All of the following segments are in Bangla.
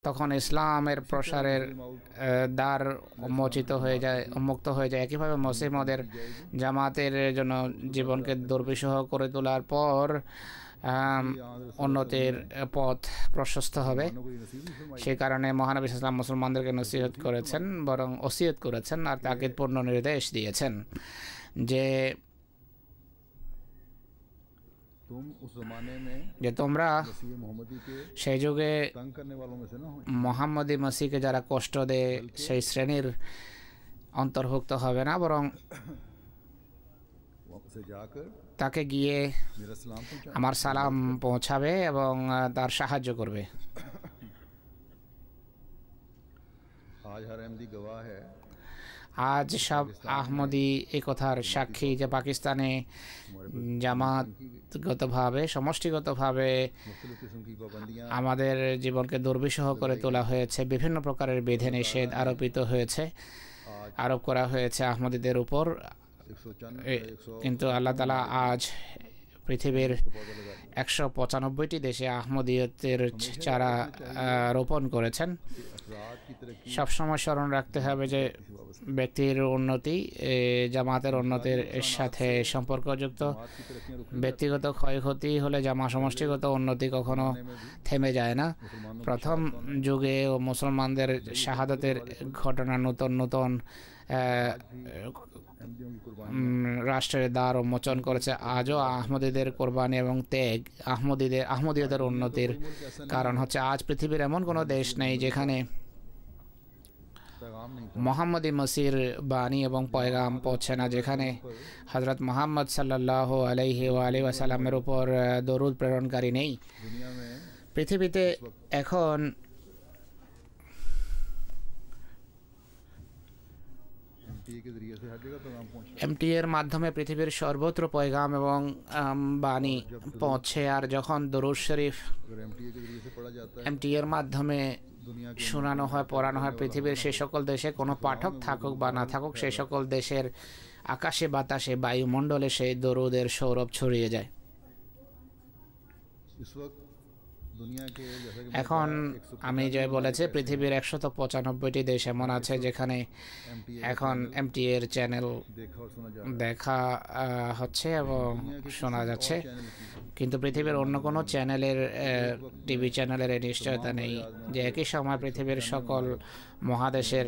তখন ইসলামের প্রসারের দ্বার উন্মুক্ত হয়ে যায়। একইভাবে মসিহ মদের জামাতের জন্য জীবনকে দুর্বিষহ করে তোলার পর উন্নতির পথ প্রশস্ত হবে। সেই কারণে মহানবী সাল্লাল্লাহু আলাইহি ওয়াসাল্লাম মুসলমানদেরকে নসিহত করেছেন, বরং ওসিয়ত করেছেন আর তাকিদপূর্ণ নির্দেশ দিয়েছেন যে তোমরা সেই যুগে মোহাম্মদী মসিহকে যারা কষ্ট দেয় সেই শ্রেণীর অন্তর্ভুক্ত হবে না, বরং তাকে গিয়ে আমার সালাম পৌঁছাবে এবং তার সাহায্য করবে। আজ সব আহমদী এই কথার সাক্ষী যে পাকিস্তানে জামাতগতভাবে সমষ্টিগতভাবে আমাদের জীবনকে দুর্বিষহ করে তোলা হয়েছে। বিভিন্ন প্রকারের বিধিনিষেধ আরোপ করা হয়েছে আহমদীদের উপর। কিন্তু আল্লাহ তাআলা আজ পৃথিবীর 195টি দেশে আহমদিয়তের চারা রোপণ করেছেন। সবসময় স্মরণ রাখতে হবে যে ব্যক্তির উন্নতি জামাতের উন্নতির সাথে সম্পর্কযুক্ত। ব্যক্তিগত ক্ষয়ক্ষতি হলে সমষ্টিগত উন্নতি কখনো থেমে যায় না। প্রথম যুগে মুসলমানদের শাহাদাতের ঘটনা নতুন রাষ্ট্রের দ্বার উন্মোচন করেছে। আজও আহমদীদের কোরবানি এবং ত্যাগ আহমদীয়দের উন্নতির কারণ হচ্ছে। আজ পৃথিবীর এমন কোনো দেশ নেই যেখানে মোহাম্মদী মসির বাণী এবং পয়গাম পৌঁছে না, যেখানে হযরত মুহাম্মদ সাল্লাল্লাহু আলাইহি ওয়াসাল্লামের উপর দরুদ প্রেরণকারী নেই। পৃথিবীতে এখন এমটি এর মাধ্যমে পৃথিবীর সর্বত্র পয়গাম এবং বাণী পৌঁছে। আর যখন দরুদ শরীফ এমটি এর মাধ্যমে শোনানো হয়, পড়ানো হয়, পৃথিবীর সেই সকল দেশে কোনো পাঠক থাকুক বা না থাকুক, সেই সকল দেশের আকাশে বাতাসে বায়ুমণ্ডলে সেই দরুদের সৌরভ ছড়িয়ে যায়। এখন আমি যে বলেছি পৃথিবীর 195টি দেশ এমন আছে যেখানে এখন এমটি এর চ্যানেল দেখা হচ্ছে এবং শোনা যাচ্ছে, কিন্তু পৃথিবীর অন্য কোনো চ্যানেলের টিভি চ্যানেলের নিশ্চয়তা নেই যে একই সময় পৃথিবীর সকল মহাদেশের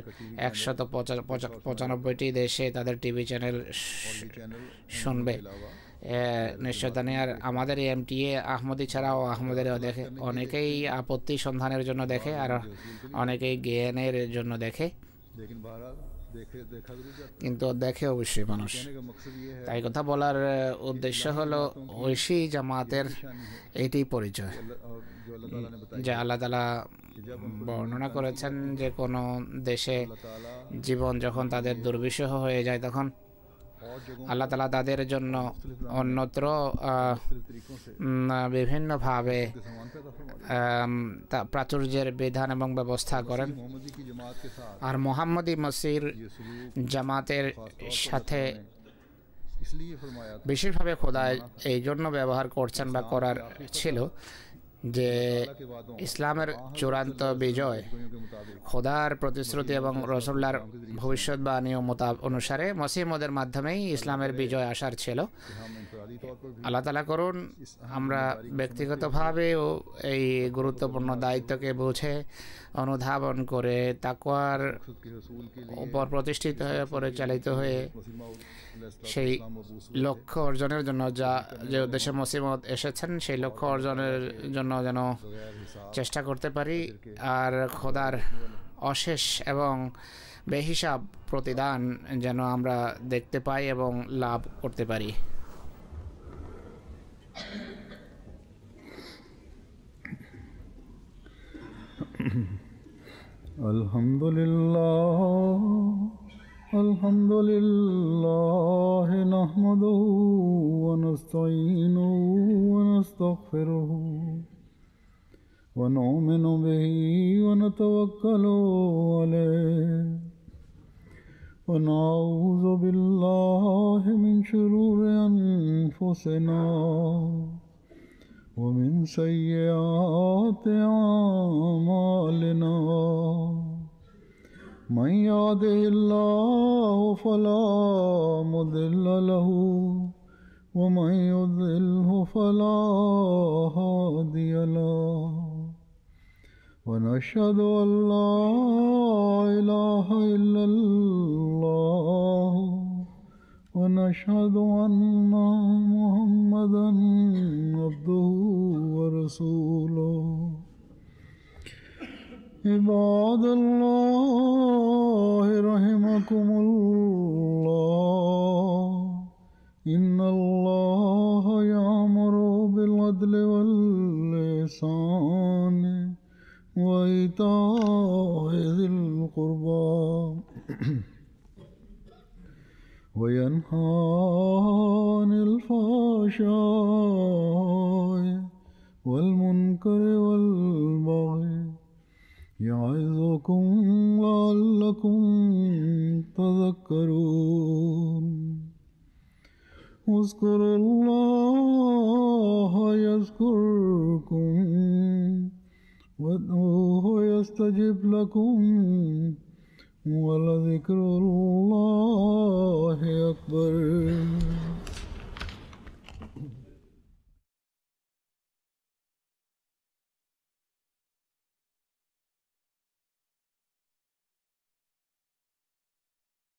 195টি দেশে তাদের টিভি চ্যানেল শুনবে। নিশ্চয়তা নেই। আর আমাদের এই এমটিএ আহমদী ছাড়াও আহমদের দেখে অনেকেই আপত্তি সন্ধানের জন্য দেখে, আর অনেকেই জ্ঞানের জন্য দেখে, কিন্তু দেখে অবশ্যই মানুষ। তাই কথা বলার উদ্দেশ্য হলো ঐশী জামাতের এইটি পরিচয় যে আল্লাহ তাআলা বর্ণনা করেছেন যে কোনো দেশে জীবন যখন তাদের দুর্বিষহ হয়ে যায় তখন আল্লাহ তাআলা তাদের জন্য অন্যত্র বিভিন্নভাবে প্রাচুর্যের বিধান এবং ব্যবস্থা করেন। আর মোহাম্মদী মসির জামাতের সাথে বিশেষভাবে খোদা এই জন্য ব্যবহার করছেন বা করার ছিল যে ইসলামের চূড়ান্ত বিজয় খোদার প্রতিশ্রুতি এবং রাসূলুল্লাহর ভবিষ্যৎবাণী অনুসারে মসিহ মদের মাধ্যমেই ইসলামের বিজয় আসার ছিল। আল্লাহ তাআলা করুন আমরা ব্যক্তিগতভাবেও এই গুরুত্বপূর্ণ দায়িত্বকে বুঝে অনুধাবন করে তাকওয়ার উপর প্রতিষ্ঠিত হয়ে পরিচালিত হয়ে সেই লক্ষ্য অর্জনের জন্য যে উদ্দেশ্যে মসিহ মওউদ এসেছেন সেই লক্ষ্য অর্জনের জন্য যেন চেষ্টা করতে পারি, আর খোদার অশেষ এবং বেহিসাব প্রতিদান যেন আমরা দেখতে পাই এবং লাভ করতে পারি। আলহামদুলিল্লাহ নাহমাদুহু ওয়া নাস্তাঈনুহু ওয়া নাস্তাগফিরুহু ওয়া নু'মিনু বিহি ওয়া নাতাওয়াক্কালু আলাইহি ওয়া নাউযু বিল্লাহি মিন শুরুরি আনফুসিনা ومن سيئات أعمالنا من يهده الله فلا مضل له ومن يضلله فلا هادي له ونشهد أن لا إله إلا الله ونشهد أن محمدا عبده ورسوله عباد الله رحمكم الله إن الله يأمر بالعدل والإحسان وإيتاء ذي القربى وينهى عن الفحشاء والمنكر والبغي يعظكم لعلكم تذكرون اذكروا الله يذكركم وادعوه يستجب لكم ولذكر الله أكبر